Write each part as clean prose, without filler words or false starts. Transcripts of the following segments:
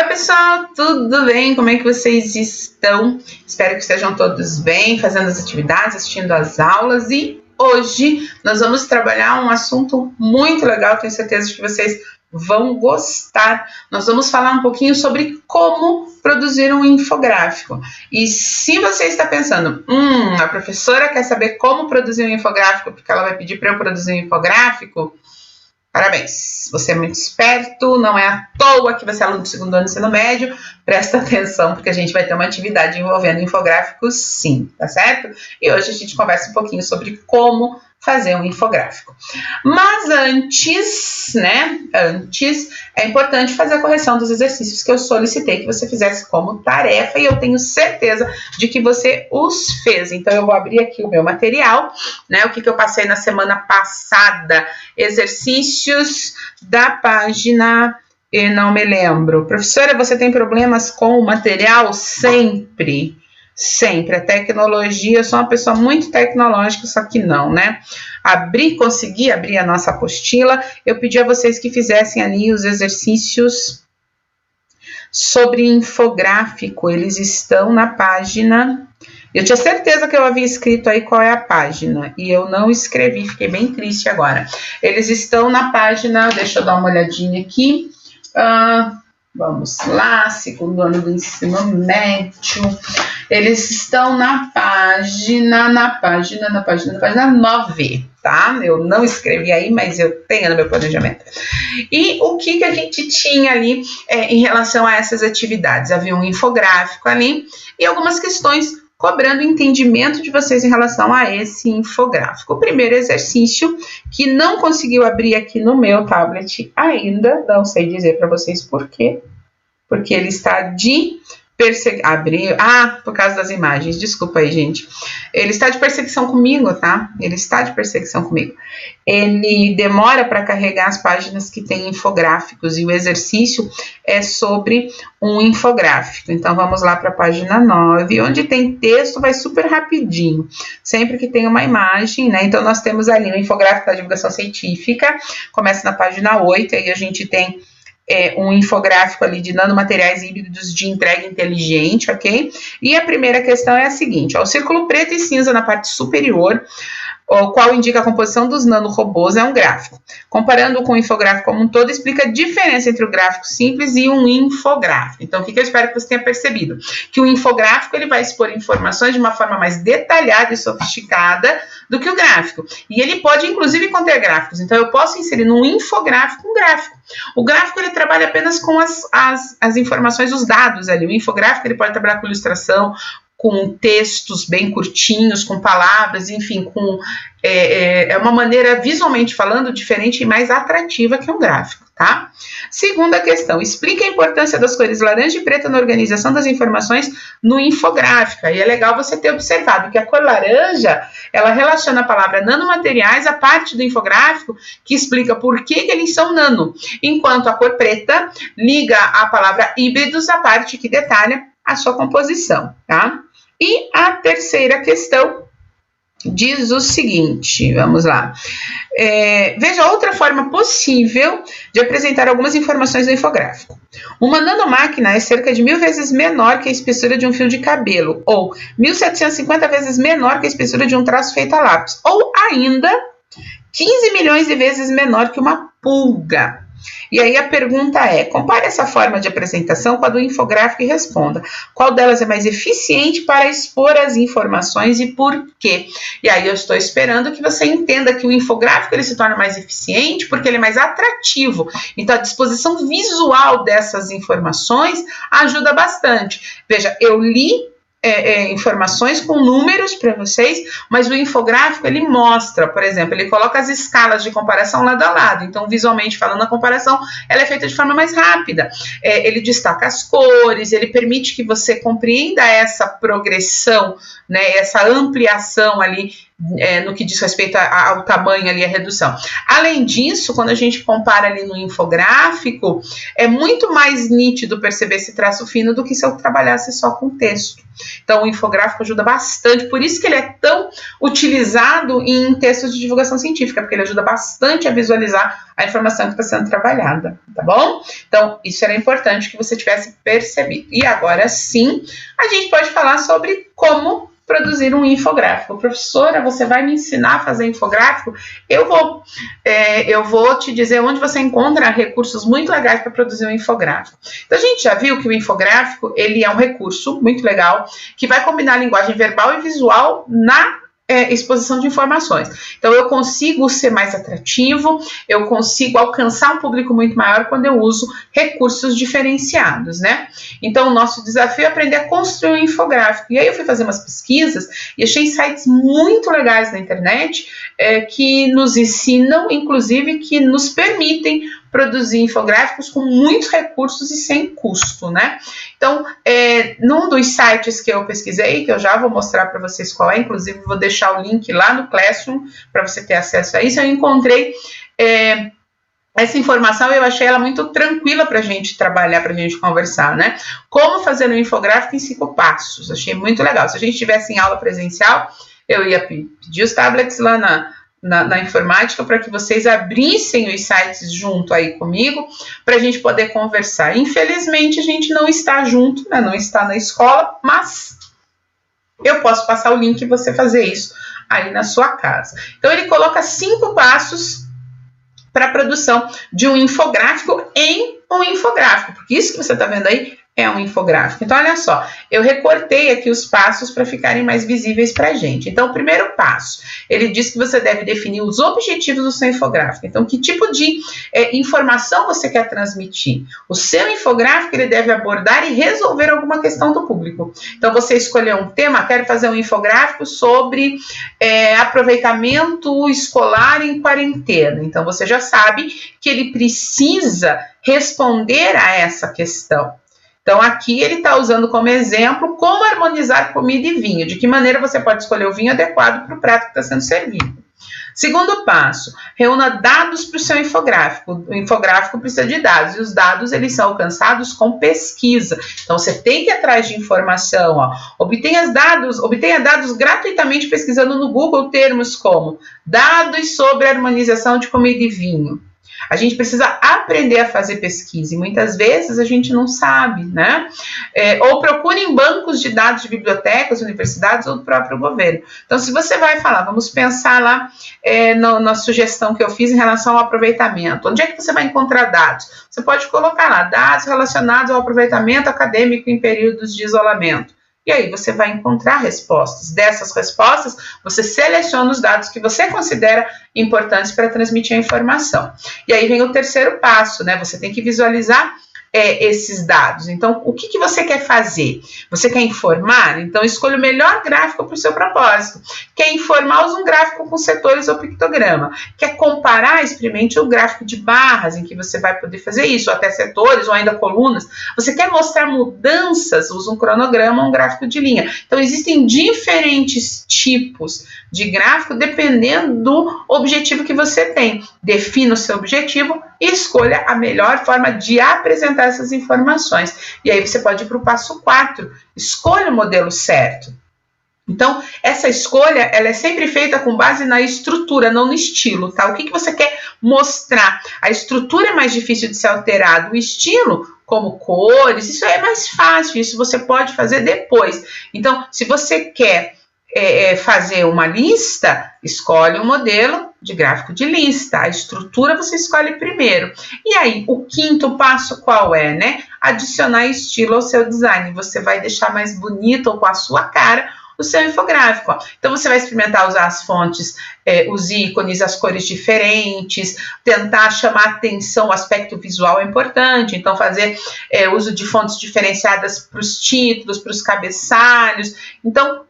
pessoal, tudo bem? Como é que vocês estão? Espero que estejam todos bem, fazendo as atividades, assistindo às aulas. E hoje nós vamos trabalhar um assunto muito legal, tenho certeza de que vocês vão gostar. Nós vamos falar um pouquinho sobre como produzir um infográfico. E se você está pensando, a professora quer saber como produzir um infográfico, porque ela vai pedir para eu produzir um infográfico, parabéns, você é muito esperto, não é à toa que você é aluno do segundo ano do ensino médio, presta atenção, porque a gente vai ter uma atividade envolvendo infográficos sim, tá certo? E hoje a gente conversa um pouquinho sobre como fazer um infográfico. Mas antes, é importante fazer a correção dos exercícios que eu solicitei que você fizesse como tarefa, e eu tenho certeza de que você os fez. Então eu vou abrir aqui o meu material, o que eu passei na semana passada, exercícios da página, não me lembro. Professora, você tem problemas com o material? Sempre. A tecnologia, eu sou uma pessoa muito tecnológica, só que não, consegui abrir a nossa apostila. Eu pedi a vocês que fizessem ali os exercícios sobre infográfico. Eles estão na página. Eu tinha certeza que eu havia escrito aí qual é a página e eu não escrevi, fiquei bem triste agora. Eles estão na página, deixa eu dar uma olhadinha aqui. Vamos lá, segundo ano do ensino médio. Eles estão na página 9, tá? Eu não escrevi aí, mas eu tenho no meu planejamento. E o que a gente tinha ali em relação a essas atividades? Havia um infográfico ali e algumas questões cobrando entendimento de vocês em relação a esse infográfico. O primeiro exercício, que não conseguiu abrir aqui no meu tablet ainda, não sei dizer para vocês por quê, porque ele está de por causa das imagens, desculpa aí, gente. Ele está de perseguição comigo, tá? Ele demora para carregar as páginas que tem infográficos e o exercício é sobre um infográfico. Então, vamos lá para a página 9, onde tem texto, vai super rapidinho. Sempre que tem uma imagem, Então, nós temos ali o infográfico da divulgação científica, começa na página 8, aí a gente tem um infográfico ali de nanomateriais híbridos de entrega inteligente, ok? E a primeira questão é a seguinte, o círculo preto e cinza na parte superior, o qual indica a composição dos nanorobôs, é um gráfico. Comparando com o infográfico como um todo, explica a diferença entre o gráfico simples e um infográfico. Então, o que eu espero que você tenha percebido? Que o infográfico ele vai expor informações de uma forma mais detalhada e sofisticada do que o gráfico. E ele pode, inclusive, conter gráficos. Então, eu posso inserir num infográfico um gráfico. O gráfico, ele trabalha apenas com as informações, os dados ali. O infográfico, ele pode trabalhar com ilustração, com textos bem curtinhos, com palavras, enfim, é uma maneira, visualmente falando, diferente e mais atrativa que um gráfico, tá? Segunda questão, explica a importância das cores laranja e preta na organização das informações no infográfico. E é legal você ter observado que a cor laranja, ela relaciona a palavra nanomateriais à parte do infográfico que explica por que eles são nano, enquanto a cor preta liga a palavra híbridos à parte que detalha a sua composição, tá? E a terceira questão diz o seguinte, vamos lá. Veja outra forma possível de apresentar algumas informações do infográfico. Uma nanomáquina é cerca de 1000 vezes menor que a espessura de um fio de cabelo, ou 1750 vezes menor que a espessura de um traço feito a lápis, ou ainda 15 milhões de vezes menor que uma pulga. E aí a pergunta é, compare essa forma de apresentação com a do infográfico e responda qual delas é mais eficiente para expor as informações e por quê. E aí eu estou esperando que você entenda que o infográfico ele se torna mais eficiente porque ele é mais atrativo. Então a disposição visual dessas informações ajuda bastante. Veja, eu li informações com números para vocês, mas o infográfico ele mostra, por exemplo, ele coloca as escalas de comparação lado a lado, então visualmente falando a comparação ela é feita de forma mais rápida, ele destaca as cores, ele permite que você compreenda essa progressão, essa ampliação ali no que diz respeito ao tamanho ali, a redução. Além disso, quando a gente compara ali no infográfico, é muito mais nítido perceber esse traço fino do que se eu trabalhasse só com texto. Então, o infográfico ajuda bastante, por isso que ele é tão utilizado em textos de divulgação científica, porque ele ajuda bastante a visualizar a informação que está sendo trabalhada, tá bom? Então, isso era importante que você tivesse percebido. E agora sim, a gente pode falar sobre como produzir um infográfico. Professora, você vai me ensinar a fazer infográfico? Eu vou te dizer onde você encontra recursos muito legais para produzir um infográfico. Então, a gente já viu que o infográfico, ele é um recurso muito legal, que vai combinar a linguagem verbal e visual na exposição de informações. Então, eu consigo ser mais atrativo, eu consigo alcançar um público muito maior quando eu uso recursos diferenciados, né? Então, o nosso desafio é aprender a construir um infográfico. E aí, eu fui fazer umas pesquisas e achei sites muito legais na internet que nos ensinam, inclusive, que nos permitem produzir infográficos com muitos recursos e sem custo, né? Então, num dos sites que eu pesquisei, que eu já vou mostrar para vocês qual é, inclusive vou deixar o link lá no Classroom para você ter acesso a isso, eu encontrei essa informação, eu achei ela muito tranquila para a gente trabalhar, para a gente conversar, né? Como fazer um infográfico em 5 passos, achei muito legal. Se a gente estivesse em aula presencial, eu ia pedir os tablets lá na informática para que vocês abrissem os sites junto aí comigo para a gente poder conversar. Infelizmente, a gente não está junto, né? Não está na escola, mas eu posso passar o link e você fazer isso aí na sua casa. Então, ele coloca 5 passos para a produção de um infográfico em um infográfico, porque isso que você está vendo aí é um infográfico. Então, olha só, eu recortei aqui os passos para ficarem mais visíveis para a gente. Então, o primeiro passo, ele diz que você deve definir os objetivos do seu infográfico. Então, que tipo de informação você quer transmitir? O seu infográfico, ele deve abordar e resolver alguma questão do público. Então, você escolheu um tema, quero fazer um infográfico sobre aproveitamento escolar em quarentena. Então, você já sabe que ele precisa responder a essa questão. Então, aqui ele está usando como exemplo como harmonizar comida e vinho, de que maneira você pode escolher o vinho adequado para o prato que está sendo servido. Segundo passo, reúna dados para o seu infográfico. O infográfico precisa de dados, e os dados eles são alcançados com pesquisa. Então, você tem que ir atrás de informação. Obtenha dados gratuitamente pesquisando no Google termos como dados sobre harmonização de comida e vinho. A gente precisa aprender a fazer pesquisa e muitas vezes a gente não sabe, né? Ou procure em bancos de dados de bibliotecas, universidades ou do próprio governo. Então, se você vai falar, vamos pensar lá na sugestão que eu fiz em relação ao aproveitamento. Onde é que você vai encontrar dados? Você pode colocar lá, dados relacionados ao aproveitamento acadêmico em períodos de isolamento. E aí você vai encontrar respostas. Dessas respostas, você seleciona os dados que você considera importantes para transmitir a informação. E aí vem o terceiro passo, né? Você tem que visualizar esses dados. Então, o que você quer fazer? Você quer informar? Então, escolha o melhor gráfico para o seu propósito. Quer informar? Usa um gráfico com setores ou pictograma. Quer comparar? Experimente o gráfico de barras, em que você vai poder fazer isso, ou até setores, ou ainda colunas. Você quer mostrar mudanças? Usa um cronograma ou um gráfico de linha. Então, existem diferentes tipos de gráfico dependendo do objetivo que você tem. Defina o seu objetivo e escolha a melhor forma de apresentar essas informações. E aí você pode ir para o passo 4. Escolha o modelo certo. Então, essa escolha, ela é sempre feita com base na estrutura, não no estilo, tá? O que você quer mostrar? A estrutura é mais difícil de ser alterada. O estilo, como cores, isso é mais fácil, isso você pode fazer depois. Então, se você quer fazer uma lista, escolhe um modelo de gráfico de lista. A estrutura você escolhe primeiro. E aí, o quinto passo qual é, né? Adicionar estilo ao seu design. Você vai deixar mais bonito ou com a sua cara o seu infográfico. Então, você vai experimentar usar as fontes, os ícones, as cores diferentes, tentar chamar atenção, o aspecto visual é importante. Então, fazer uso de fontes diferenciadas para os títulos, para os cabeçalhos. Então,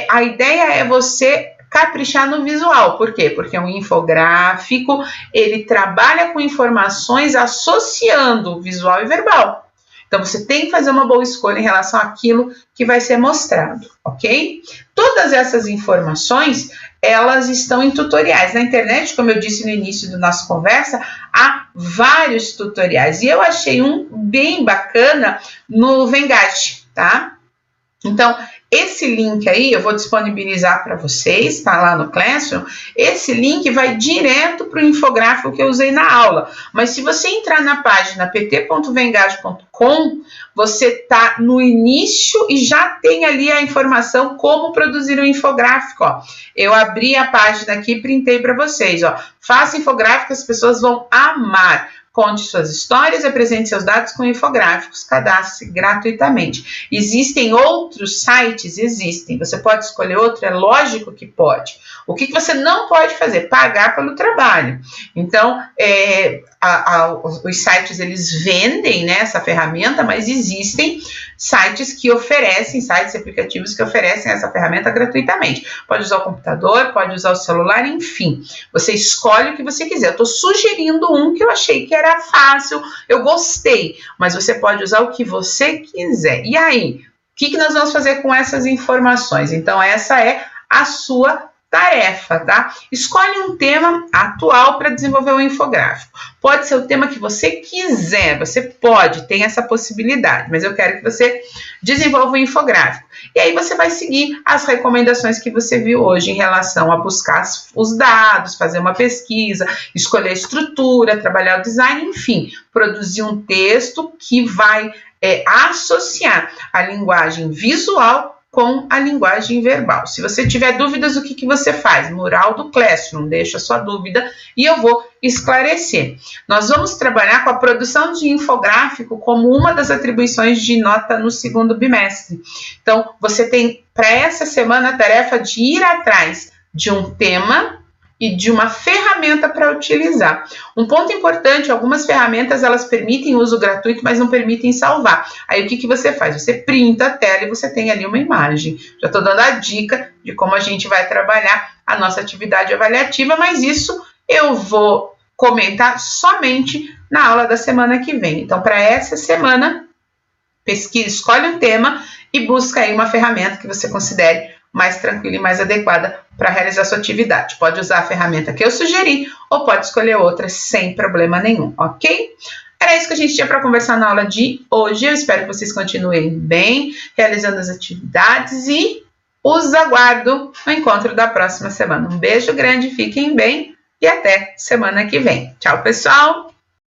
a ideia é você caprichar no visual. Por quê? Porque um infográfico, ele trabalha com informações associando visual e verbal. Então, você tem que fazer uma boa escolha em relação àquilo que vai ser mostrado, ok? Todas essas informações, elas estão em tutoriais. Na internet, como eu disse no início da nossa conversa, há vários tutoriais. E eu achei um bem bacana no Venngage, tá? Então, esse link aí eu vou disponibilizar para vocês, tá lá no Classroom. Esse link vai direto para o infográfico que eu usei na aula. Mas se você entrar na página pt.venngage.com, você tá no início e já tem ali a informação como produzir um infográfico, ó. Eu abri a página aqui e printei para vocês, ó. Faça infográfico, as pessoas vão amar. Conte suas histórias, apresente seus dados com infográficos, cadastre gratuitamente. Existem outros sites? Existem. Você pode escolher outro? É lógico que pode. O que você não pode fazer? Pagar pelo trabalho. Então, os sites, eles vendem, né, essa ferramenta, mas existem sites que oferecem, sites e aplicativos que oferecem essa ferramenta gratuitamente. Pode usar o computador, pode usar o celular, enfim. Você escolhe o que você quiser. Eu estou sugerindo um que eu achei que era fácil, eu gostei, mas você pode usar o que você quiser. E aí, o que nós vamos fazer com essas informações? Então, essa é a sua tarefa, tá? Escolhe um tema atual para desenvolver um infográfico. Pode ser o tema que você quiser, você pode, tem essa possibilidade, mas eu quero que você desenvolva um infográfico. E aí você vai seguir as recomendações que você viu hoje em relação a buscar os dados, fazer uma pesquisa, escolher a estrutura, trabalhar o design, enfim, produzir um texto que vai associar a linguagem visual com a linguagem verbal. Se você tiver dúvidas, o que você faz? Mural do Classroom, deixa a sua dúvida e eu vou esclarecer. Nós vamos trabalhar com a produção de infográfico como uma das atribuições de nota no segundo bimestre. Então, você tem para essa semana a tarefa de ir atrás de um tema e de uma ferramenta para utilizar. Um ponto importante, algumas ferramentas elas permitem uso gratuito, mas não permitem salvar. Aí o que você faz? Você printa a tela e você tem ali uma imagem. Já estou dando a dica de como a gente vai trabalhar a nossa atividade avaliativa, mas isso eu vou comentar somente na aula da semana que vem. Então, para essa semana, pesquisa, escolhe um tema e busca aí uma ferramenta que você considere mais tranquila e mais adequada para realizar sua atividade. Pode usar a ferramenta que eu sugeri ou pode escolher outra sem problema nenhum, ok? Era isso que a gente tinha para conversar na aula de hoje. Eu espero que vocês continuem bem, realizando as atividades e os aguardo no encontro da próxima semana. Um beijo grande, fiquem bem e até semana que vem. Tchau, pessoal!